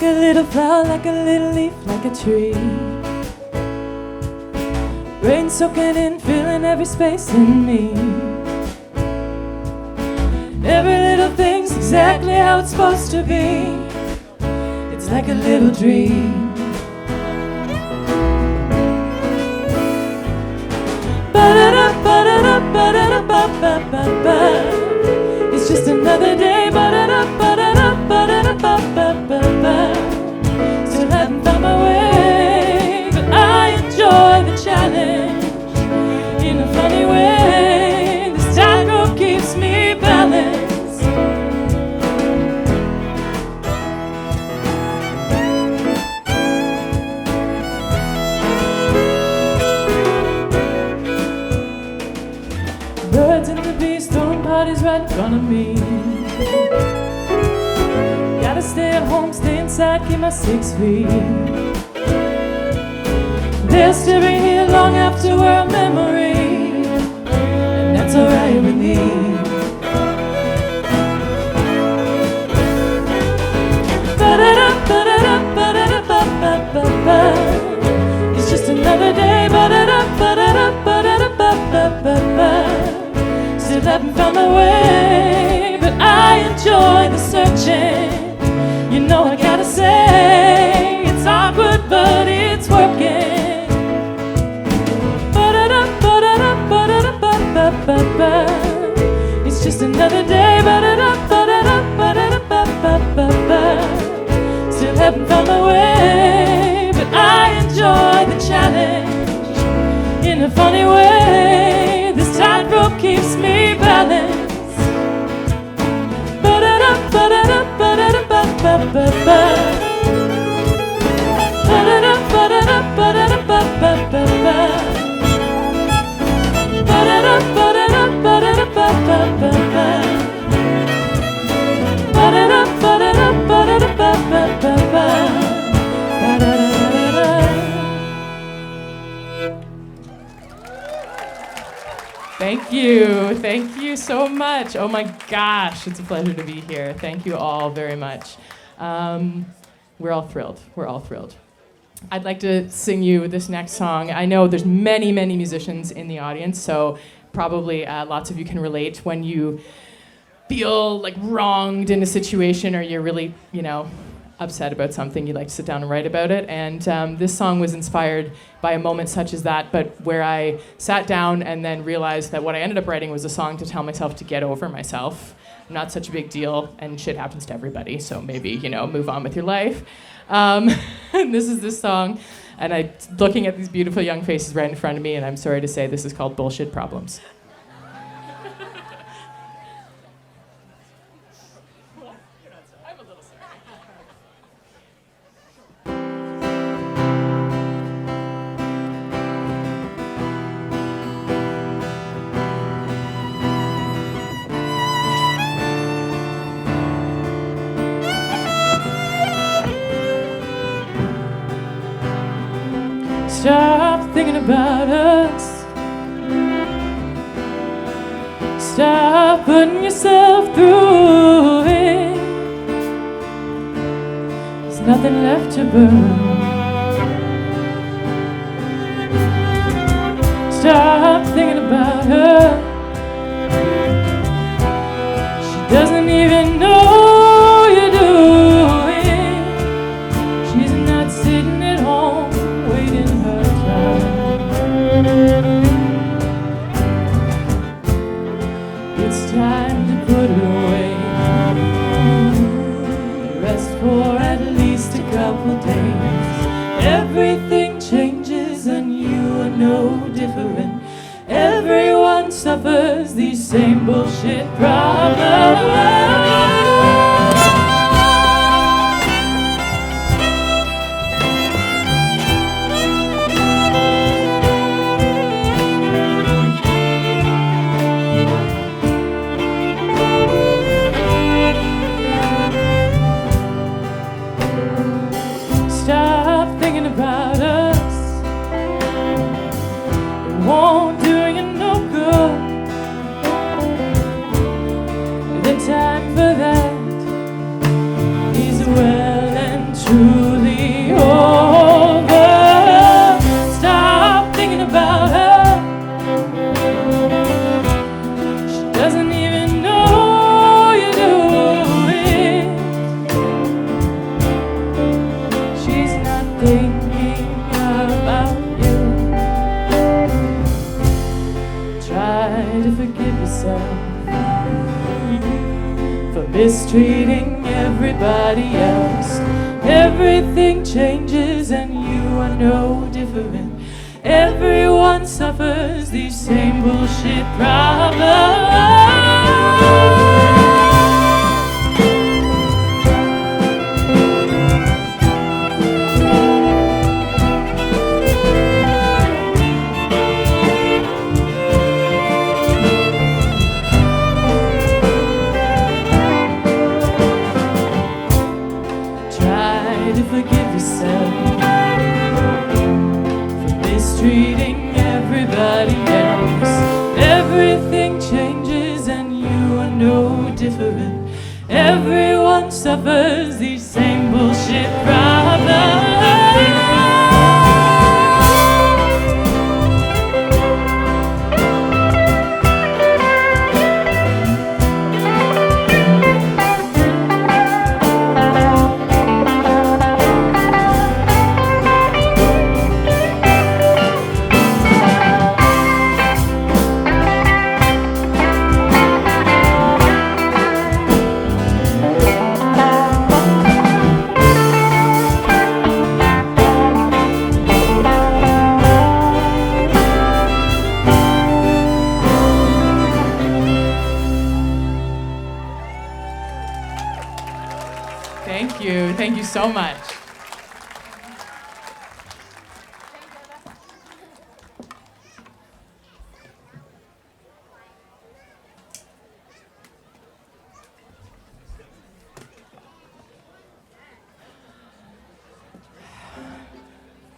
a little flower, like a little leaf, like a tree. Rain soaking in, filling every space in me. Every little thing's exactly how it's supposed to be. It's like a little dream. It's just another day. Still haven't found my way, but I enjoy the challenge in a funny way. This tightrope keeps me balanced. Birds and the bees throwing parties right in front of me. Gotta stay at home, stay inside, keep my 6 feet. They'll still be here long after we're a memory, and that's alright with me. It's just another day. Still haven't found my way, but I enjoy the searching. You know I gotta say, it's awkward but it's working. It's just another day. Still haven't found my way, but I enjoy the challenge in a funny way. This tightrope keeps me balanced. Thank you so much. Oh my gosh, it's a pleasure to be here. Thank you all very much. We're all thrilled. I'd like to sing you this next song. I know there's many musicians in the audience, so probably lots of you can relate when you feel like wronged in a situation or you're really, upset about something. You'd like to sit down and write about it. And this song was inspired by a moment such as that, but where I sat down and then realized that what I ended up writing was a song to tell myself to get over myself. Not such a big deal, and shit happens to everybody, so maybe, move on with your life. And this is this song, and I'm looking at these beautiful young faces right in front of me, and I'm sorry to say this is called Bullshit Problems. Stop thinking about us. Stop putting yourself through it. There's nothing left to burn. Stop thinking about her. She doesn't even know you're doing. She's not sitting at home waiting her turn. It's time to put her away. Rest for at least a couple days. Everything changes and you are no different. Everyone suffers these same bullshit problems. Stop thinking about us. It won't do you no good. The time for mistreating everybody else. Everything changes and you are no different. Everyone suffers these same bullshit problems. Treating everybody else. Everything changes and you are no different. Everyone suffers these same bullshit problems. Thank you so much.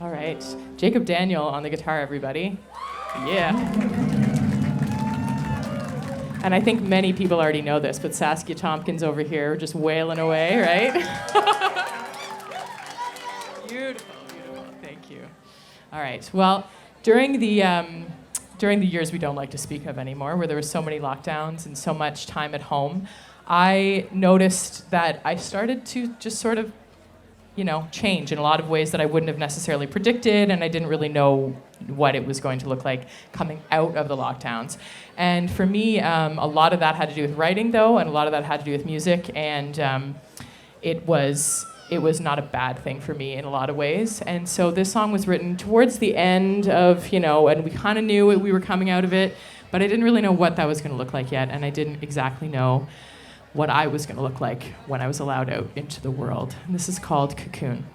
All right, Jacob Daniel on the guitar, everybody. Yeah. And I think many people already know this, but Saskia Tompkins over here just wailing away, right? Beautiful, beautiful. Thank you. All right. Well, during the years we don't like to speak of anymore, where there were so many lockdowns and so much time at home, I noticed that I started to just sort of, change in a lot of ways that I wouldn't have necessarily predicted, and I didn't really know what it was going to look like coming out of the lockdowns. And for me, a lot of that had to do with writing, though, and a lot of that had to do with music, and it was not a bad thing for me in a lot of ways. And so this song was written towards the end of, and we kind of knew we were coming out of it, but I didn't really know what that was going to look like yet, and I didn't exactly know what I was going to look like when I was allowed out into the world. And this is called Cocoon.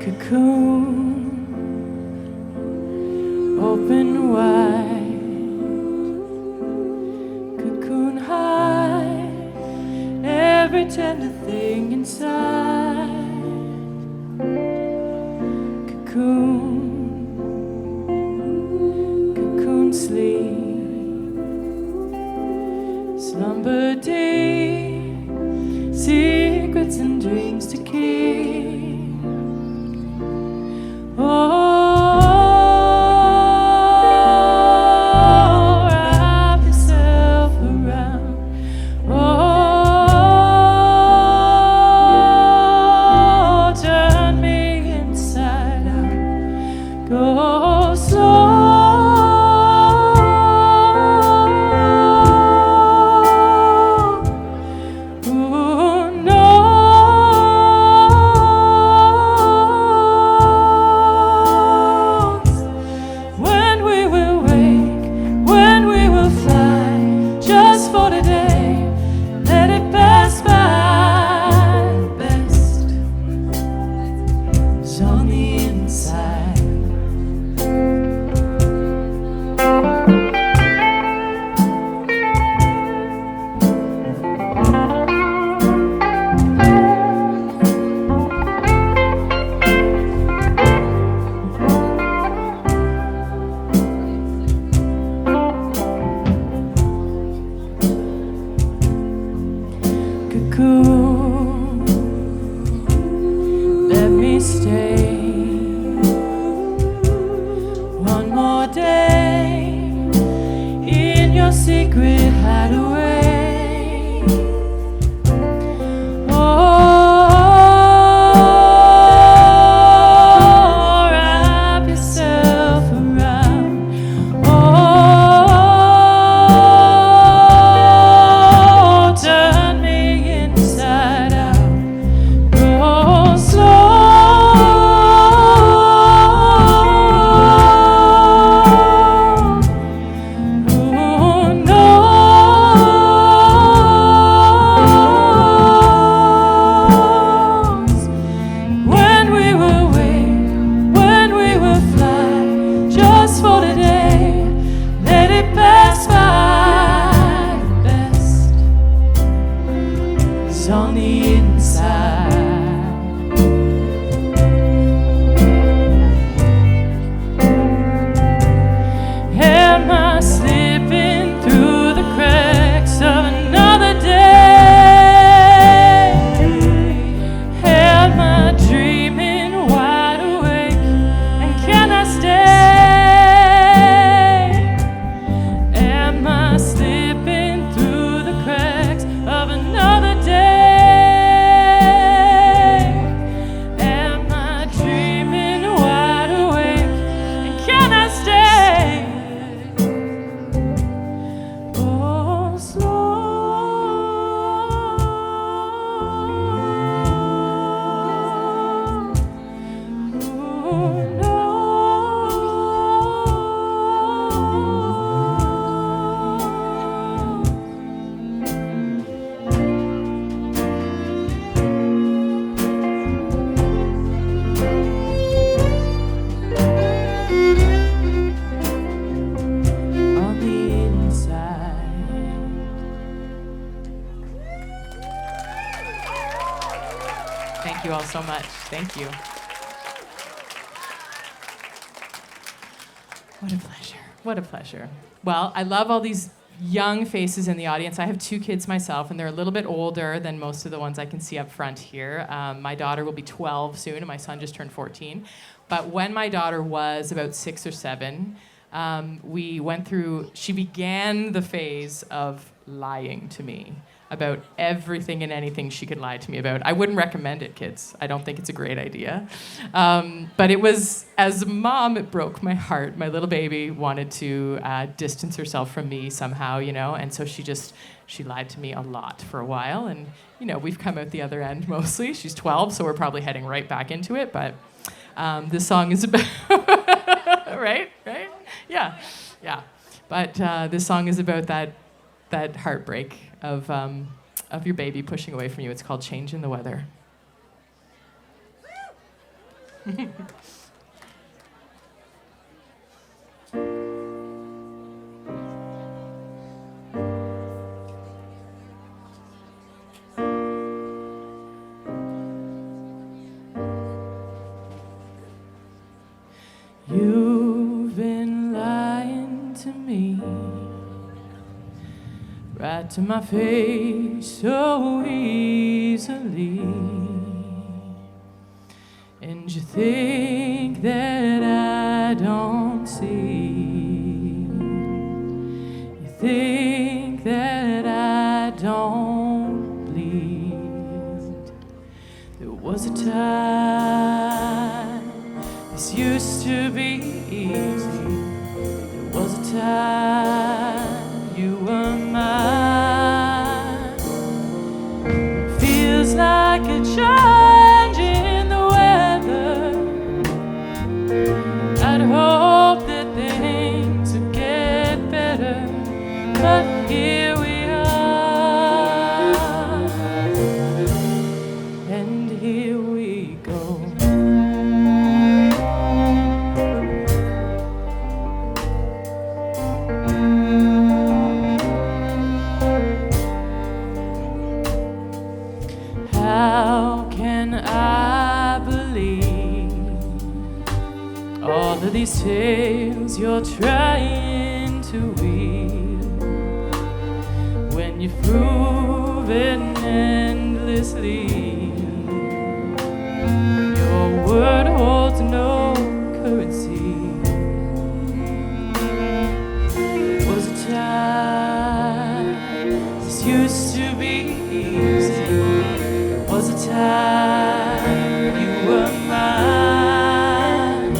Cocoon, open wide, cocoon hide, every tender thing inside. Cocoon, cocoon sleep, slumber deep, secrets and dreams to keep. Oh, wrap yourself around. Oh, turn me inside out. Go slow. Ooh, no. On the inside, all so much. Thank you. What a pleasure. What a pleasure. Well, I love all these young faces in the audience. I have 2 kids myself, and they're a little bit older than most of the ones I can see up front here. My daughter will be 12 soon, and my son just turned 14. But when my daughter was about 6 or 7, she began the phase of lying to me about everything and anything she could lie to me about. I wouldn't recommend it, kids. I don't think it's a great idea. But it was, as a mom, it broke my heart. My little baby wanted to distance herself from me somehow, and so she lied to me a lot for a while. And, we've come out the other end mostly. She's 12, so we're probably heading right back into it. But this song is about, right? Yeah. But this song is about that heartbreak of your baby pushing away from you. It's called Change in the Weather. You've been lying to me, right to my face so easily, and you think that I don't see, you think that I don't bleed. There was a time this used to be easy, there was a time you were mine. Feels like a change in the weather. I'd hope that things would get better, but here we are, and here we go. How can I believe all of these tales you're trying to weave, when you've proven endlessly your word holds no currency? There was a time this used to be easy, was a time you were mine,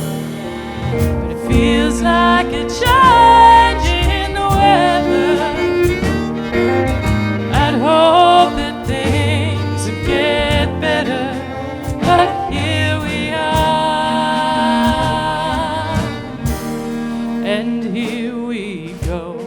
but it feels like a change in the weather. I'd hope that things would get better, but here we are, and here we go.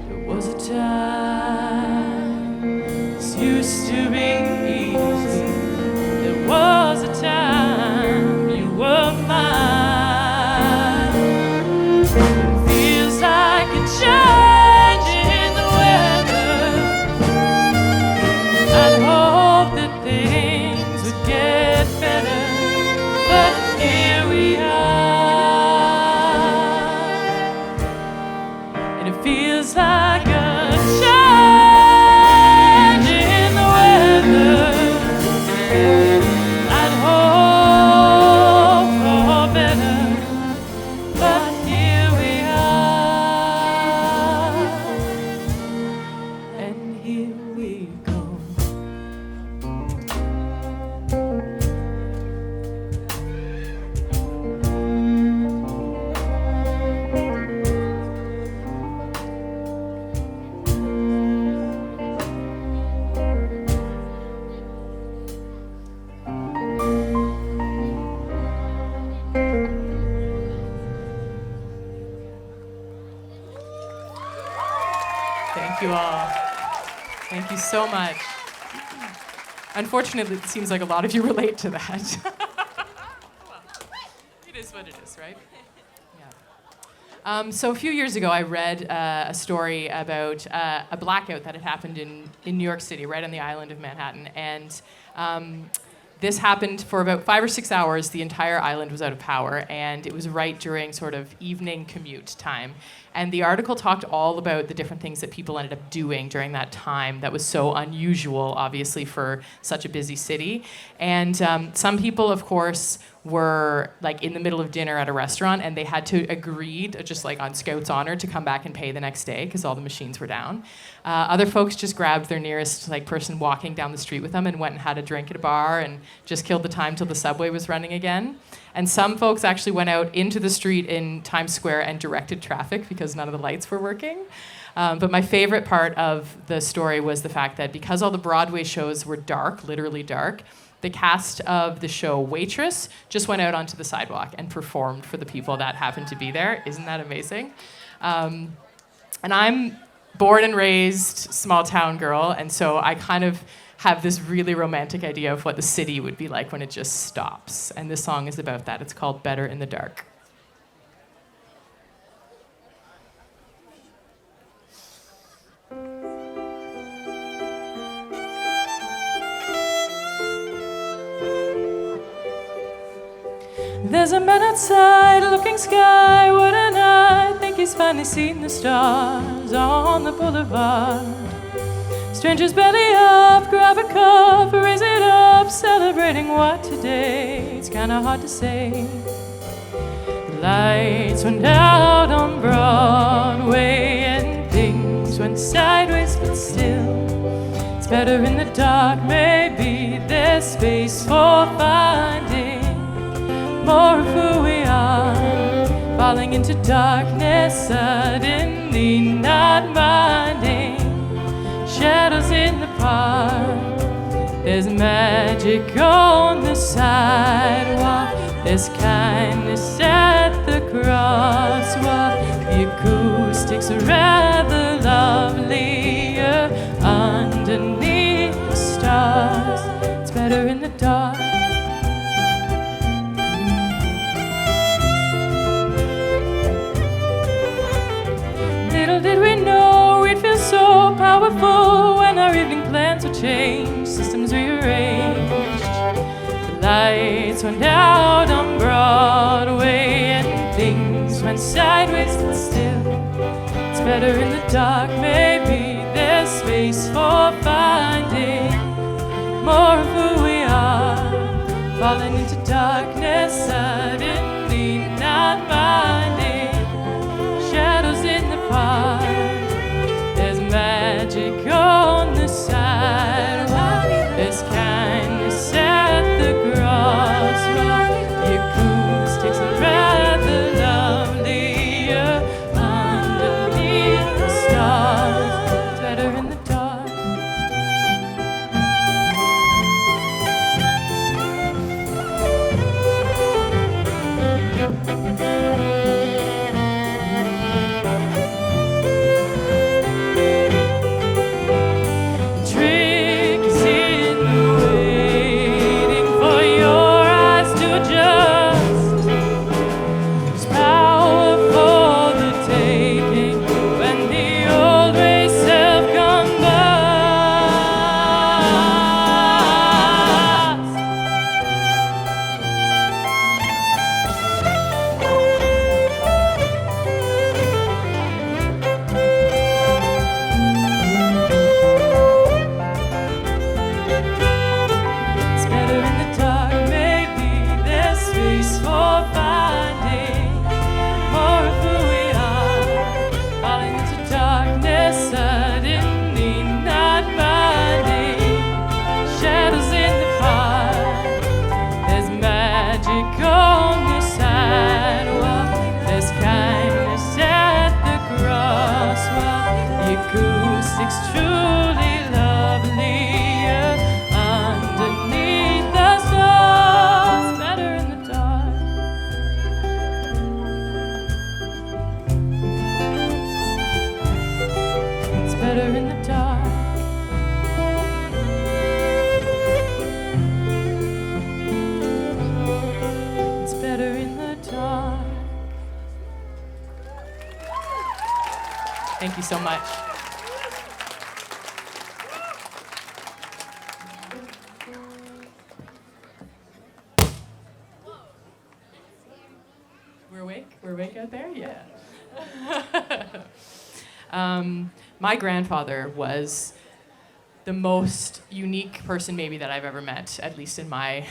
There was a time this used to be easy. There was a time you were mine. It feels like a change in the weather. I'd hope that things would get better, but here we are, and it feels like a change in the weather. I'd hope for better, but here we are, and here we go. Thank you all. Thank you so much. Unfortunately, it seems like a lot of you relate to that. Well, it is what it is, right? Yeah. So a few years ago, I read a story about a blackout that had happened in New York City, right on the island of Manhattan. And this happened for about 5 or 6 hours. The entire island was out of power, and it was right during sort of evening commute time. And the article talked all about the different things that people ended up doing during that time that was so unusual, obviously, for such a busy city. And some people, of course, were like in the middle of dinner at a restaurant, and they had to agree, just like on Scout's honor, to come back and pay the next day because all the machines were down. Other folks just grabbed their nearest like person walking down the street with them and went and had a drink at a bar and just killed the time till the subway was running again. And some folks actually went out into the street in Times Square and directed traffic because none of the lights were working. But my favorite part of the story was the fact that because all the Broadway shows were dark, literally dark, the cast of the show Waitress just went out onto the sidewalk and performed for the people that happened to be there. Isn't that amazing? And I'm born and raised small town girl, and so I kind of have this really romantic idea of what the city would be like when it just stops. And this song is about that. It's called Better in the Dark. There's a man outside looking skyward, and I think he's finally seen the stars on the boulevard. Strangers belly up, grab a cup, raise it up, celebrating what today? It's kinda hard to say. The lights went out on Broadway and things went sideways, but still it's better in the dark. Maybe there's space for finding more of who we are, falling into darkness, suddenly not minding shadows in the park. There's magic on the sidewalk, there's kindness at the crosswalk. The acoustics are rather lovelier underneath the stars. It's better in the dark. Little did we know we'd feel so powerful when our evening plans were changed, systems rearranged. The lights went out on Broadway and things went sideways, but still it's better in the dark. Maybe there's space for finding more of who we are, falling into darkness, suddenly not minding shadows in the park. There's magic on the sidewalk, there's kindness at the crosswalk. The acoustics are rather lovelier underneath the stars. It's better in the dark. better in the dark. It's better in the dark. Thank you so much. We're awake? We're awake out there? Yeah. My grandfather was the most unique person maybe that I've ever met, at least in my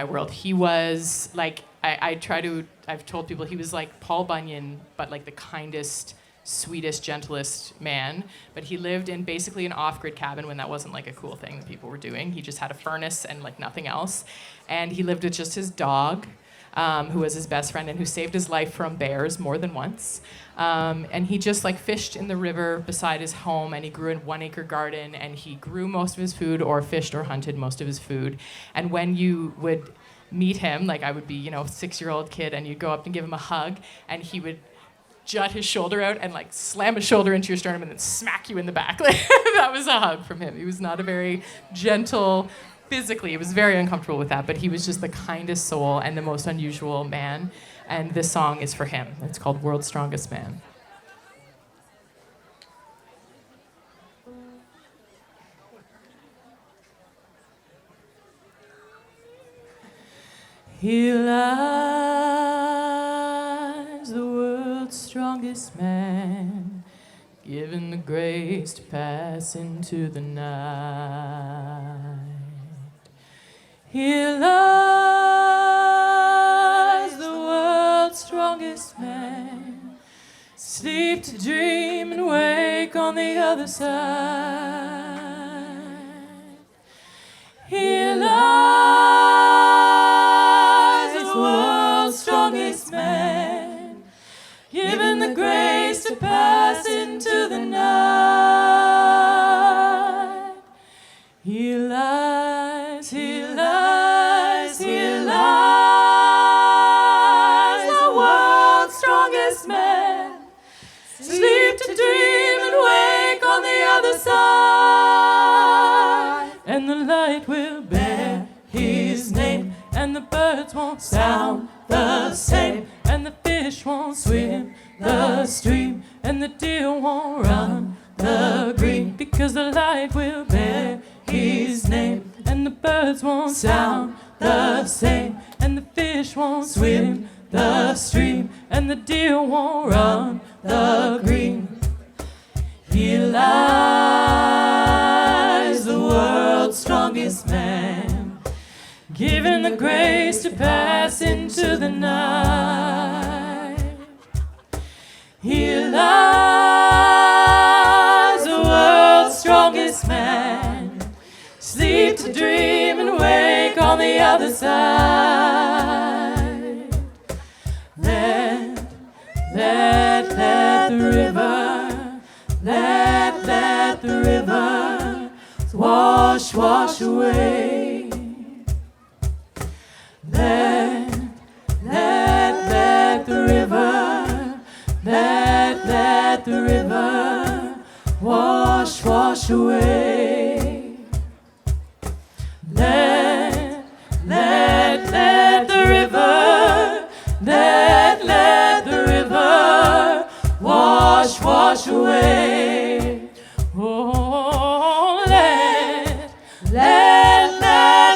world. He was like, I've told people he was like Paul Bunyan, but like the kindest, sweetest, gentlest man. But he lived in basically an off-grid cabin when that wasn't like a cool thing that people were doing. He just had a furnace and like nothing else. And he lived with just his dog, who was his best friend and who saved his life from bears more than once. And he just like fished in the river beside his home, and he grew a 1-acre garden, and he grew most of his food or fished or hunted most of his food. And when you would meet him, like I would be, a 6-year-old kid, and you'd go up and give him a hug, and he would jut his shoulder out and like slam his shoulder into your sternum and then smack you in the back. That was a hug from him. He was not a very gentle, physically, he was very uncomfortable with that, but he was just the kindest soul and the most unusual man. And this song is for him. It's called World's Strongest Man. Here lies the world's strongest man, given the grace to pass into the night. Here lies the world's strongest man, sleep to dream and wake on the other side. Here lies the world's strongest man, given the grace to pass into the night. Here lies, here lies, here lies the world's strongest man, sleep to dream and wake on the other side. And the light will bear his name, and the birds won't sound the same, and the fish won't swim the stream, and the deer won't run the green, because the light will bear his name, and the birds won't sound the same, and the fish won't swim the stream, and the deer won't run the green. Here lies the world's strongest man, given the grace to pass into the night. Here lies the world's strongest man, sleep to dream and wake on the other side. Let the river, let the river wash away. Let the river, let the river wash away. Let the river, let the river wash away. Oh, let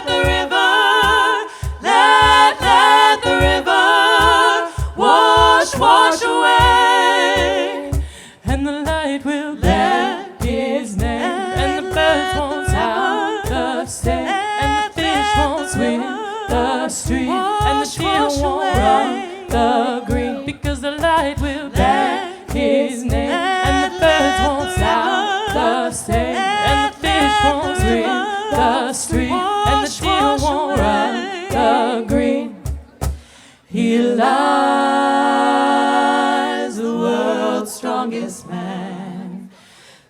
the river, let the river wash away. And the light will bear his name, and the birds won't sound the same, and the fish won't swim the stream, and the deer won't run the green, because the light will bear his name, and the birds won't sound the same, and the fish won't swim the stream, and the deer won't run the green. Here lies the world's strongest man,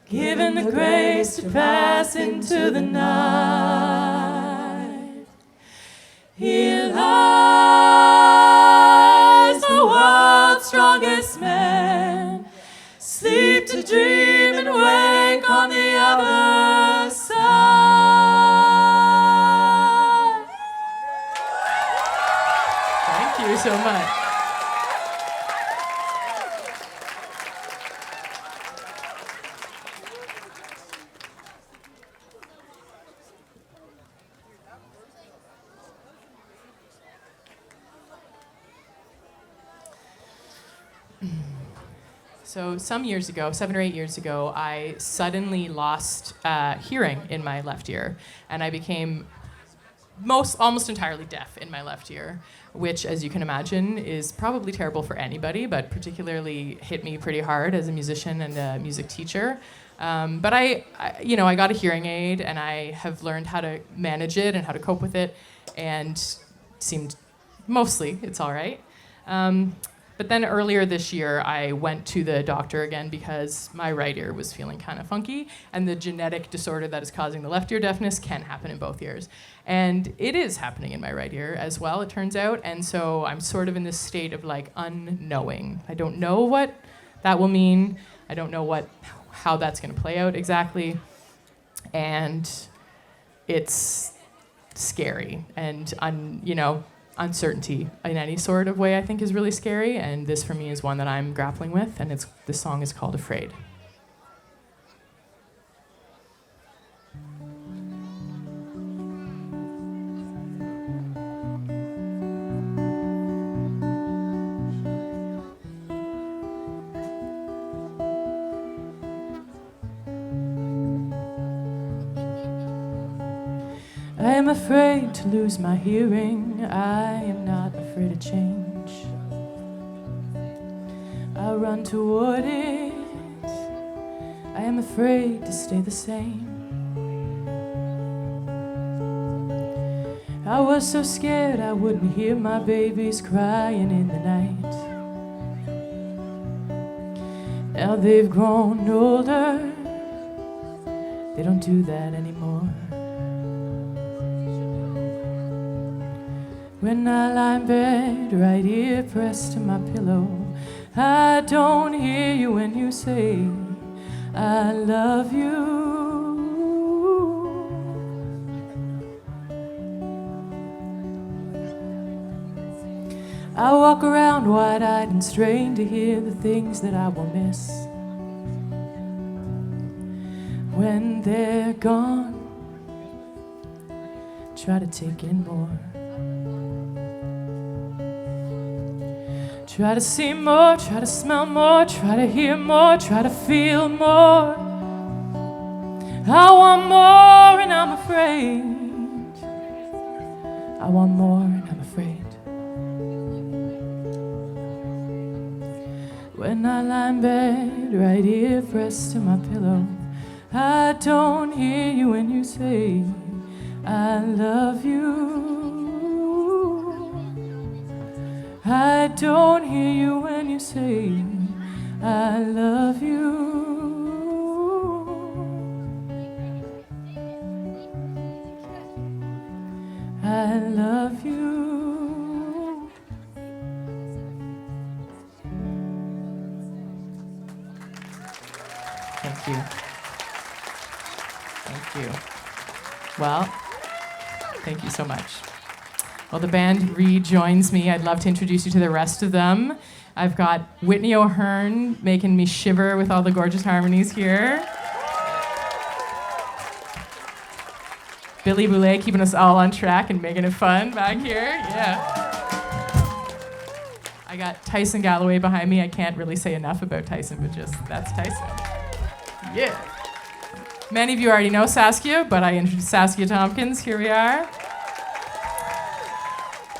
given the grace to pass into the night. Here lies the world's strongest man, sleep to dream and wake on the so much. So some years ago, 7 or 8 years ago, I suddenly lost hearing in my left ear, and I became almost entirely deaf in my left ear, which, as you can imagine, is probably terrible for anybody, but particularly hit me pretty hard as a musician and a music teacher. But I got a hearing aid, and I have learned how to manage it and how to cope with it, and seemed mostly it's all right. But then earlier this year, I went to the doctor again because my right ear was feeling kind of funky, and the genetic disorder that is causing the left ear deafness can happen in both ears. And it is happening in my right ear as well, it turns out, and so I'm sort of in this state of like unknowing. I don't know what that will mean. I don't know how that's going to play out exactly, and it's scary, and uncertainty in any sort of way I think is really scary, and this for me is one that I'm grappling with, and this song is called Afraid. I am afraid to lose my hearing. I am not afraid of change. I run toward it. I am afraid to stay the same. I was so scared I wouldn't hear my babies crying in the night. Now they've grown older. They don't do that anymore. When I lie in bed, right ear pressed to my pillow, I don't hear you when you say, I love you. I walk around wide-eyed and strained to hear the things that I will miss. When they're gone, try to take in more. Try to see more, try to smell more, try to hear more, try to feel more. I want more and I'm afraid. I want more and I'm afraid. When I lie in bed, right ear pressed to my pillow, I don't hear you when you say, I love you. I don't hear you when you say, I love you. I love you. Thank you. Thank you. Well, thank you so much. Well, the band rejoins me. I'd love to introduce you to the rest of them. I've got Whitney O'Hearn making me shiver with all the gorgeous harmonies here. Billy Boulay keeping us all on track and making it fun back here. Yeah. I got Tyson Galloway behind me. I can't really say enough about Tyson, but just that's Tyson. Yeah. Many of you already know Saskia, but I introduced Saskia Tompkins. Here we are.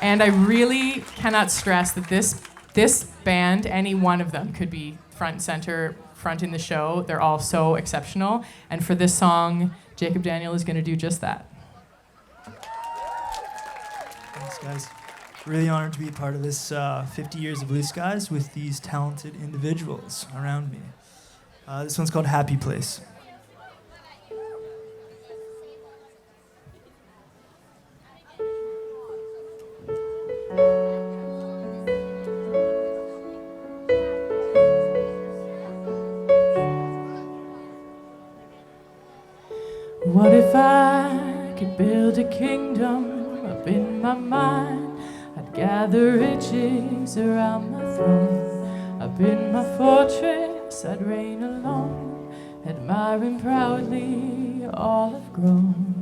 And I really cannot stress that this band, any one of them, could be front and center, front in the show. They're all so exceptional. And for this song, Jacob Daniel is going to do just that. Thanks, guys. Really honored to be a part of this 50 Years of Blue Skies with these talented individuals around me. This one's called Happy Place. What if I could build a kingdom up in my mind? I'd gather riches around my throne. Up in my fortress I'd reign alone, admiring proudly all I've grown.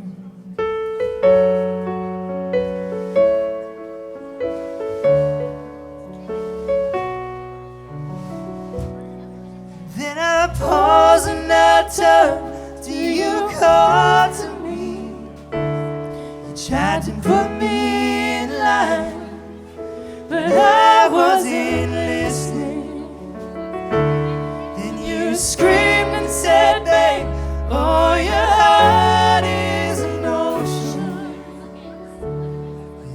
Then I pause and I turn till you call to me. You tried to put me in line, but I wasn't listening. Then you screamed and said, babe, oh, your heart is an ocean.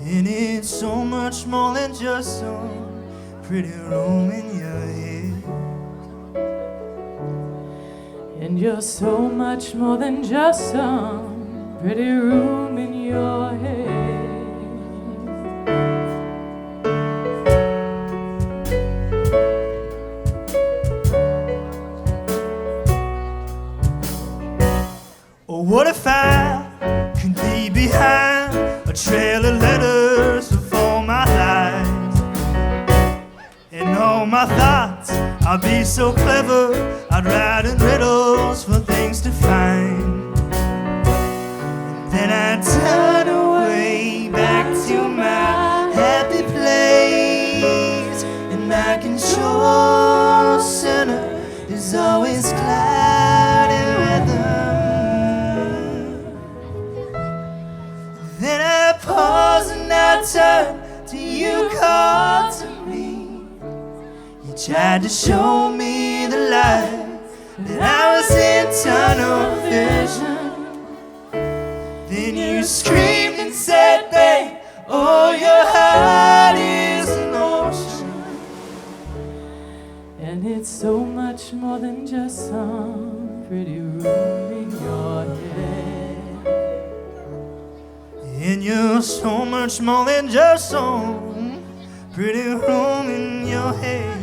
And it's so much more than just some pretty room in your head. And you're so much more than just some pretty room in your head. Or what if I could be behind a trail of letters of all my lies? And all my thoughts, I'd be so clever, I'd write in riddles for things to find. And then I'd turn away back to my happy place. And my control center is always cloudy weather. Then I pause and I turn till you call to me. You tried to show me the light, that I was in tunnel vision. Then you screamed and said, babe, oh, your heart is an ocean. And it's so much more than just some pretty room in your head. And you're so much more than just some pretty room in your head.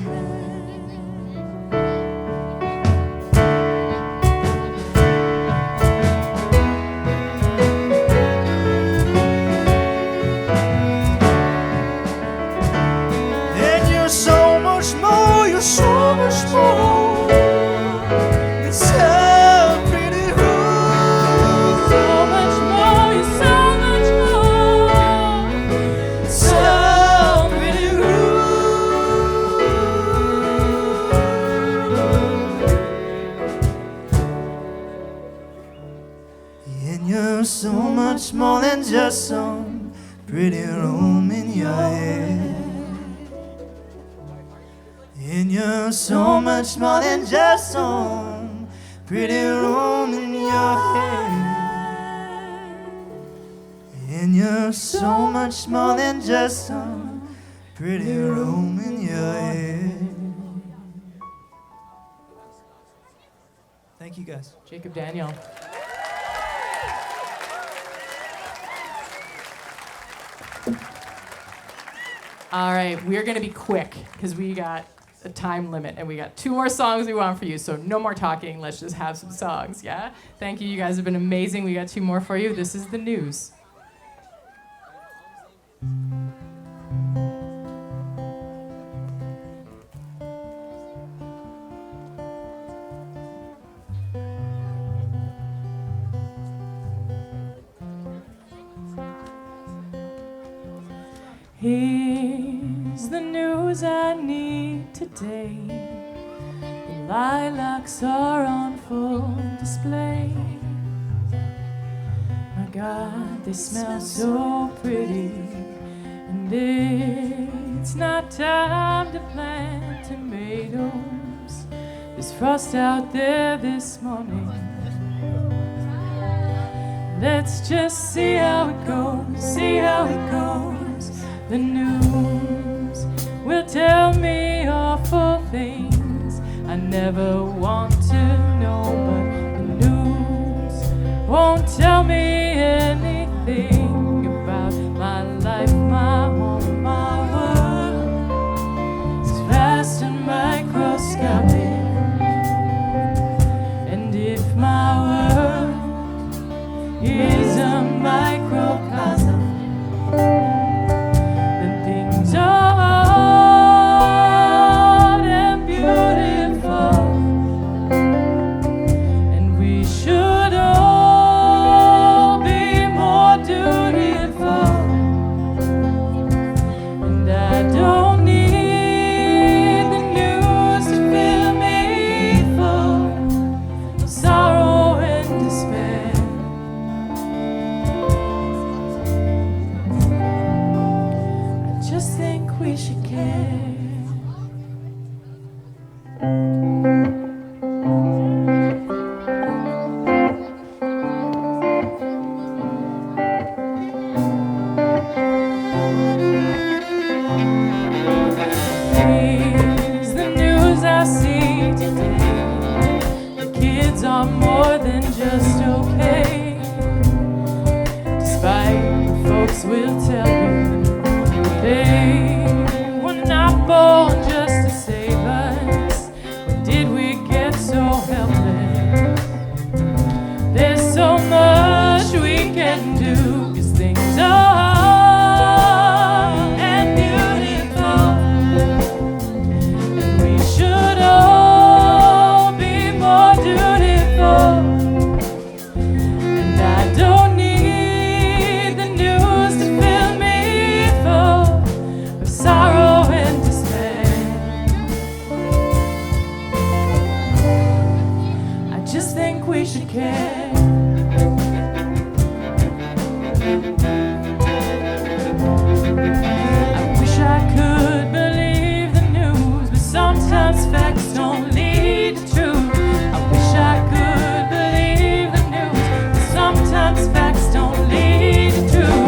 You're so much more. It's so pretty room. So much more, you're so much more. So pretty room. And you're so much more than just some pretty room in your head. And you're so much more than just some pretty room in your head. And you're so much more than just some pretty room in your head. Thank you, guys. Jacob Daniel. All right, we're going to be quick because we got a time limit and we got 2 more songs we want for you, so no more talking. Let's just have some songs, yeah? Thank you. You guys have been amazing. We got 2 more for you. This is the news. Here's the news I need today. The lilacs are on full display. My God, they smell so pretty. And it's not time to plant tomatoes. There's frost out there this morning. Let's just see how it goes, see how it goes. The news will tell me awful things I never want to know, but the news won't tell me anything about my life, my home, my world. It's vast and microscopic, and if my world is a microcosm, then things we should care. I wish I could believe the news, but sometimes facts don't lead to truth. I wish I could believe the news, but sometimes facts don't lead to truth.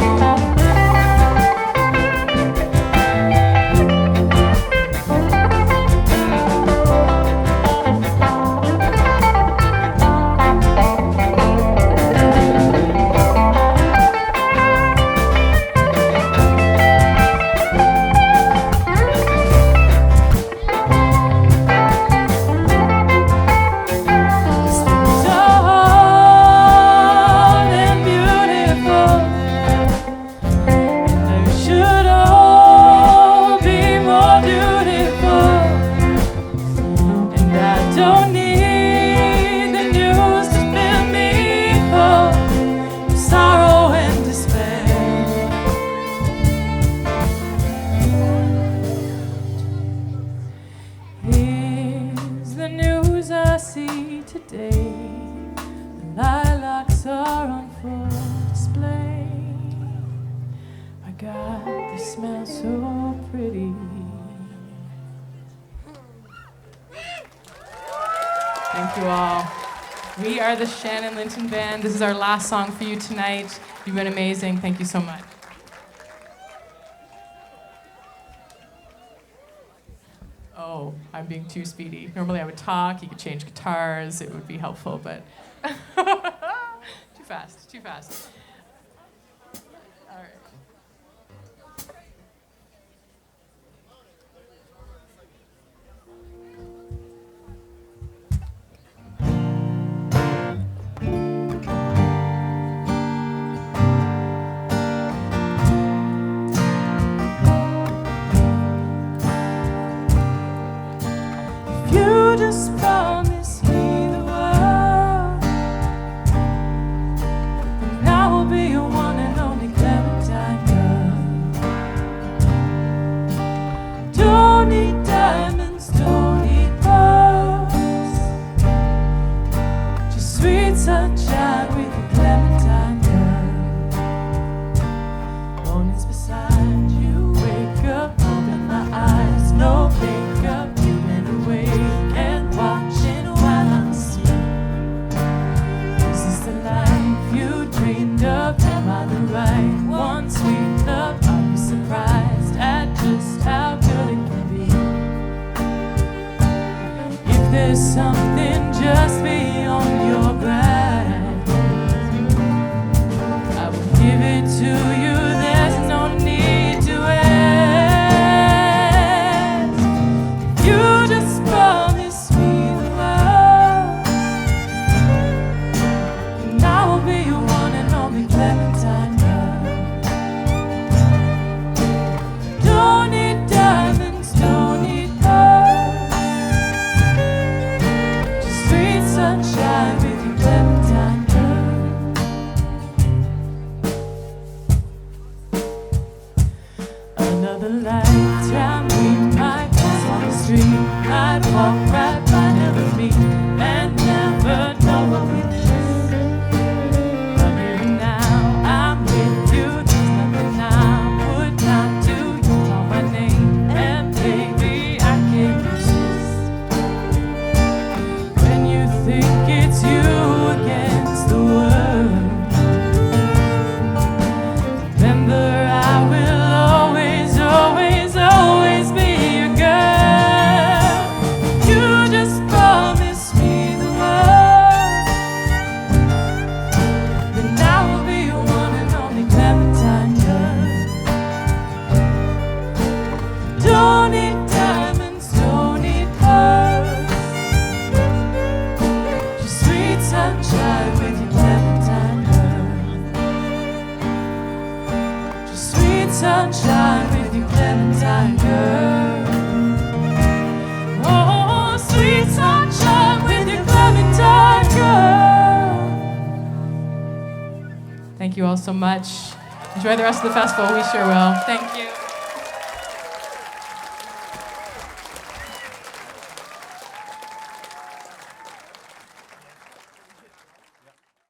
Thank you all. We are the Shannon Linton Band. This is our last song for you tonight. You've been amazing. Thank you so much. Oh, I'm being too speedy. Normally I would talk, you could change guitars, it would be helpful, but too fast, too fast. All right. Just promise me the world, and I will be your one and only Clementine girl. Don't need diamonds, don't need pearls, just sweet sunshine with your Clementine girl. Mornings beside you, wake up, open my eyes, no makeup, you've been awake. Watching while I'm asleep. Is this the life you dreamed of? Am I the right one? Sweet love, are you surprised at just how good it can be? If there's something just beyond your grasp, I will give it to you. There's no need to ask. You just promise Clementine girl. Don't need diamonds, don't need pearls, just sweet sunshine with you, Clementine girl. Another lifetime we might pass on the street, might walk right by, never meet, and never know what we did. Sunshine with you, Clementine girl. Oh, sweet sunshine with you, Clementine girl. Thank you all so much. Enjoy the rest of the festival. We sure will. Thank you.